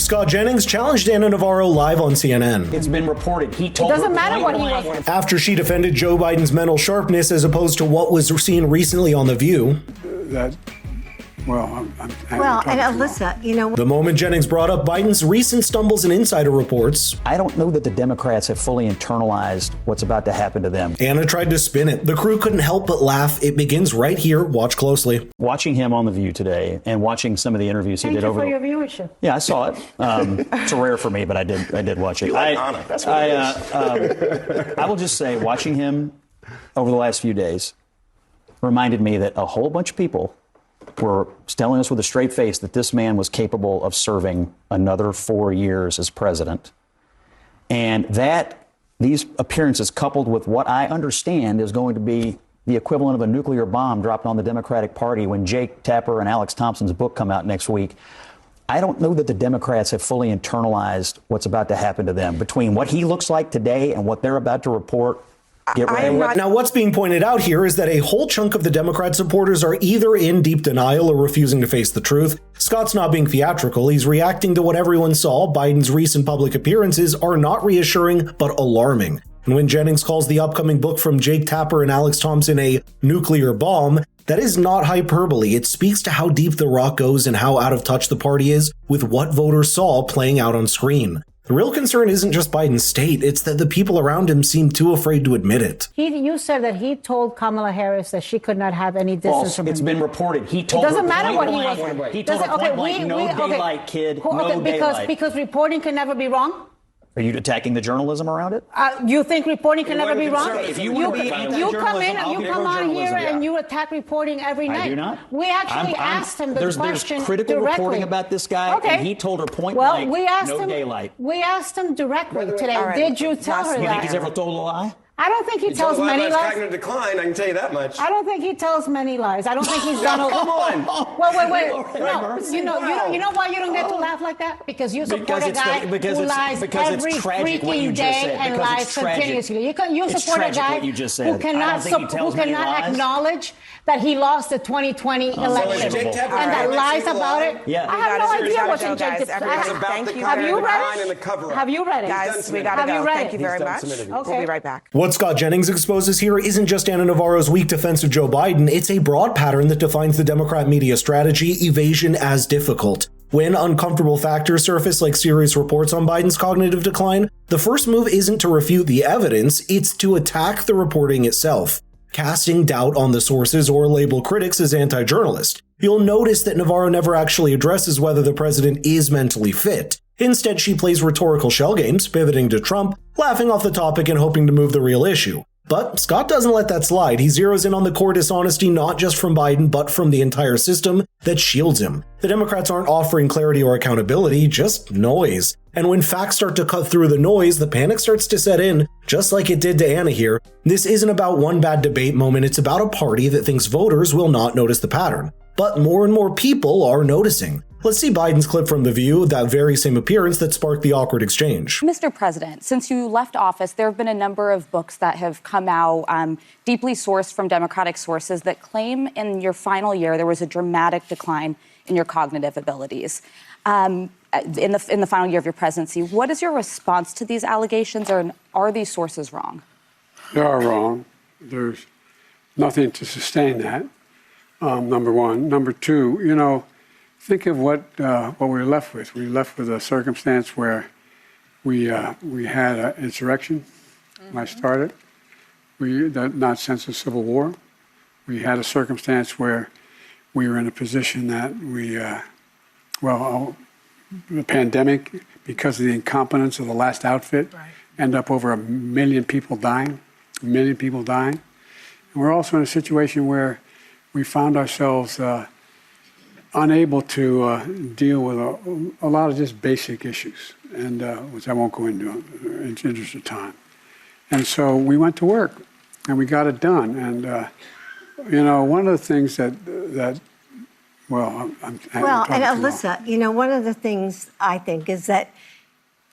Scott Jennings challenged Ana Navarro live on CNN. It's been reported. He told it doesn't matter what he was. After she defended Joe Biden's mental sharpness as opposed to what was seen recently on The View. And Alyssa, you know. The moment Jennings brought up Biden's recent stumbles and insider reports. I don't know that the Democrats have fully internalized what's about to happen to them. Ana tried to spin it. The crew couldn't help but laugh. It begins right here. Watch closely. Watching him on The View today and watching some of the interviews he did over for your viewership. Yeah, I saw it. It's rare for me, but I did watch it. You like Ana. That's what it is. I will just say, watching him over the last few days reminded me that a whole bunch of people were telling us with a straight face that this man was capable of serving another 4 years as president. And that these appearances, coupled with what I understand is going to be the equivalent of a nuclear bomb dropped on the Democratic Party when Jake Tapper and Alex Thompson's book come out next week, I don't know that the Democrats have fully internalized what's about to happen to them. Between what he looks like today and what they're about to report, get ready. Now, what's being pointed out here is that a whole chunk of the Democrat supporters are either in deep denial or refusing to face the truth. Scott's not being theatrical. He's reacting to what everyone saw. Biden's recent public appearances are not reassuring, but alarming. And when Jennings calls the upcoming book from Jake Tapper and Alex Thompson a nuclear bomb, that is not hyperbole. It speaks to how deep the rock goes and how out of touch the party is with what voters saw playing out on screen. The real concern isn't just Biden's state, it's that the people around him seem too afraid to admit it. You said that he told Kamala Harris that she could not have any distance from him. It's been reported. He told it doesn't her matter what he blank. was. He told her point blank, no daylight, kid, no daylight. Because reporting can never be wrong? Are you attacking the journalism around it? You think reporting can never be wrong? If you want to be anti-journalism, you come on here and you attack reporting every night. I do not. We actually asked him the question There's critical directly. reporting about this guy, and he told her point blank, no daylight. We asked him directly today. Right. Did you tell her that? You think he's ever told a lie? I don't think he tells many lies. Cognitive decline, I can tell you that much. I don't think he tells many lies. I don't think he's done a Come on. Wait. No, you know why you don't get to laugh like that? Because you support a guy who lies every freaking day and lies continuously. You support a guy who cannot acknowledge that he lost the 2020 election and that lies about it. Yeah. I have no idea what's in Jake. Have you read it? Have you read it? Guys, we got to go. Thank you very much. We'll be right back. What Scott Jennings exposes here isn't just Ana Navarro's weak defense of Joe Biden, it's a broad pattern that defines the Democrat media strategy, evasion as difficult. When uncomfortable factors surface like serious reports on Biden's cognitive decline, the first move isn't to refute the evidence, it's to attack the reporting itself, casting doubt on the sources or label critics as anti-journalist. You'll notice that Navarro never actually addresses whether the president is mentally fit. Instead, she plays rhetorical shell games, pivoting to Trump, laughing off the topic and hoping to move the real issue. But Scott doesn't let that slide. He zeroes in on the core dishonesty not just from Biden, but from the entire system that shields him. The Democrats aren't offering clarity or accountability, just noise. And when facts start to cut through the noise, the panic starts to set in, just like it did to Ana here. This isn't about one bad debate moment, it's about a party that thinks voters will not notice the pattern. But more and more people are noticing. Let's see Biden's clip from The View, that very same appearance that sparked the awkward exchange. Mr. President, since you left office, there have been a number of books that have come out, deeply sourced from Democratic sources, that claim in your final year there was a dramatic decline in your cognitive abilities. In the final year of your presidency, what is your response to these allegations, or are these sources wrong? They are wrong. There's nothing to sustain that, number one. Number two, think of what we're left with. We're left with a circumstance where we had an insurrection when I started, not since the Civil War. We had a circumstance where we were in a position that the pandemic, because of the incompetence of the last outfit, end up over 1 million people dying. And we're also in a situation where we found ourselves unable to deal with a lot of just basic issues, and which I won't go into in the interest of time. And so we went to work, and we got it done. And one of the things and Alyssa, one of the things I think is that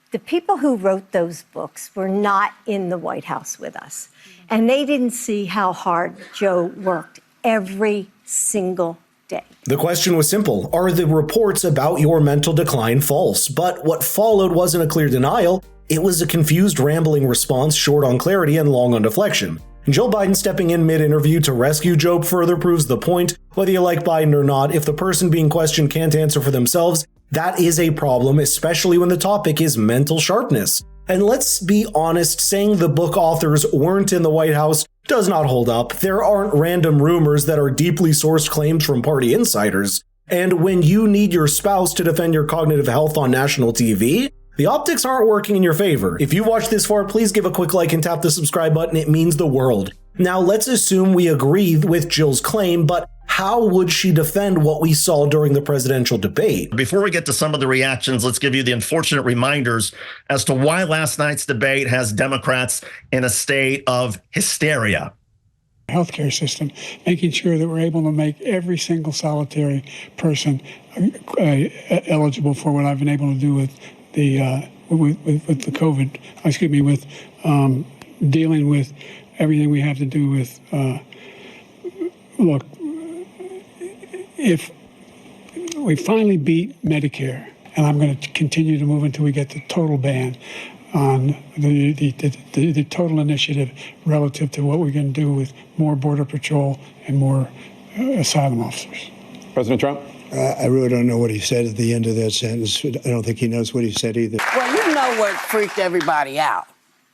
the people who wrote those books were not in the White House with us, and they didn't see how hard Joe worked every single day. The question was simple. Are the reports about your mental decline false? But what followed wasn't a clear denial. It was a confused, rambling response, short on clarity and long on deflection. And Joe Biden stepping in mid-interview to rescue Joe further proves the point. Whether you like Biden or not, if the person being questioned can't answer for themselves, that is a problem, especially when the topic is mental sharpness. And let's be honest, saying the book authors weren't in the White House does not hold up. There aren't random rumors that are deeply sourced claims from party insiders. And when you need your spouse to defend your cognitive health on national TV, the optics aren't working in your favor. If you've watched this far, please give a quick like and tap the subscribe button. It means the world. Now, let's assume we agree with Jill's claim, but how would she defend what we saw during the presidential debate? Before we get to some of the reactions, let's give you the unfortunate reminders as to why last night's debate has Democrats in a state of hysteria. Healthcare system, making sure that we're able to make every single solitary person eligible for what I've been able to do with the COVID. With dealing with everything we have to do with. Look, if we finally beat Medicare, and I'm going to continue to move until we get the total ban on the total initiative relative to what we're going to do with more Border Patrol and more asylum officers. President Trump? I really don't know what he said at the end of that sentence. I don't think he knows what he said either. Well, you know what freaked everybody out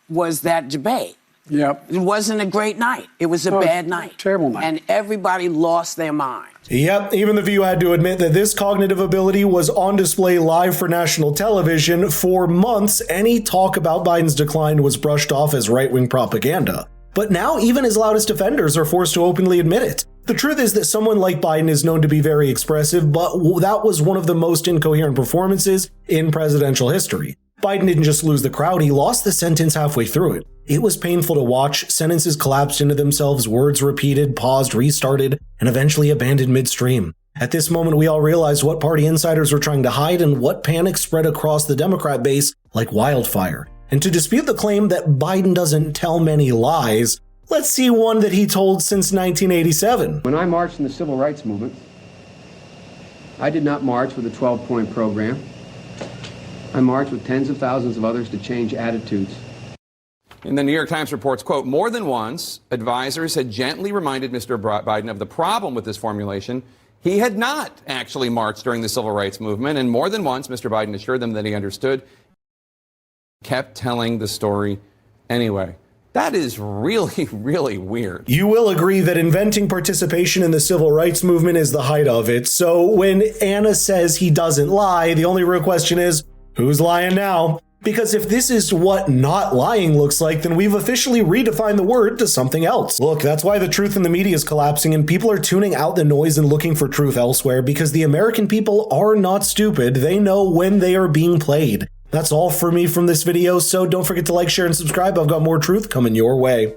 was that debate. Yep. It wasn't a great night. It was a bad night. Terrible night. And everybody lost their mind. Yep, even The View had to admit that this cognitive ability was on display live for national television. For months, any talk about Biden's decline was brushed off as right-wing propaganda. But now even his loudest defenders are forced to openly admit it. The truth is that someone like Biden is known to be very expressive, but that was one of the most incoherent performances in presidential history. Biden didn't just lose the crowd, he lost the sentence halfway through it. It was painful to watch. Sentences collapsed into themselves, words repeated, paused, restarted, and eventually abandoned midstream. At this moment, we all realized what party insiders were trying to hide and what panic spread across the Democrat base like wildfire. And to dispute the claim that Biden doesn't tell many lies, let's see one that he told since 1987. When I marched in the civil rights movement, I did not march with a 12-point program. I marched with tens of thousands of others to change attitudes. And the New York Times reports, quote, more than once, advisors had gently reminded Mr. Biden of the problem with this formulation. He had not actually marched during the civil rights movement, and more than once, Mr. Biden assured them that he understood, kept telling the story anyway. That is really, really weird. You will agree that inventing participation in the civil rights movement is the height of it. So when Anna says he doesn't lie, the only real question is, who's lying now? Because if this is what not lying looks like, then we've officially redefined the word to something else. Look, that's why the truth in the media is collapsing and people are tuning out the noise and looking for truth elsewhere, because the American people are not stupid. They know when they are being played. That's all for me from this video, so don't forget to like, share, and subscribe. I've got more truth coming your way.